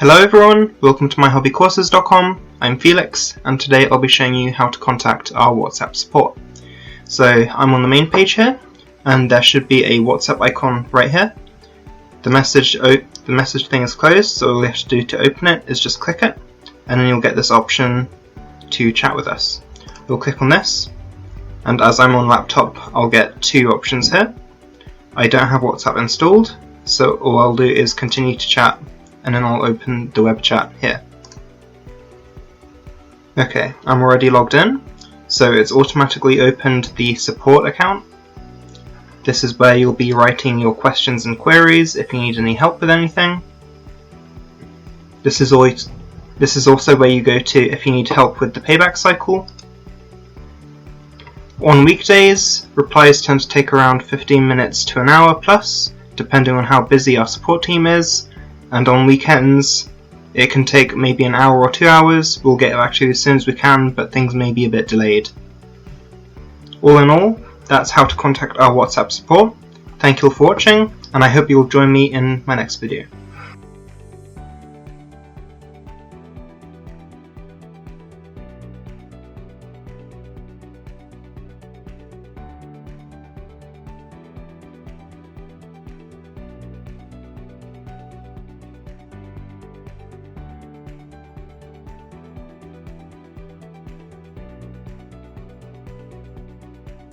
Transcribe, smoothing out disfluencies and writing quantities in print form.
Hello everyone, welcome to myhobbycourses.com. I'm Felix, and today I'll be showing you how to contact our WhatsApp support. So I'm on the main page here, and there should be a WhatsApp icon right here. The message thing is closed, so all you have to do to open it is just click it, and then you'll get this option to chat with us. We'll click on this, and as I'm on laptop, I'll get two options here. I don't have WhatsApp installed, so all I'll do is continue to chat, and then I'll open the web chat here. Okay, I'm already logged in, so it's automatically opened the support account. This is where you'll be writing your questions and queries if you need any help with anything. This is also where you go to if you need help with the payback cycle. On weekdays, replies tend to take around 15 minutes to an hour plus, depending on how busy our support team is. And on weekends, it can take maybe an hour or 2 hours. We'll get back to you as soon as we can, but things may be a bit delayed. All in all, that's how to contact our WhatsApp support. Thank you all for watching, and I hope you'll join me in my next video.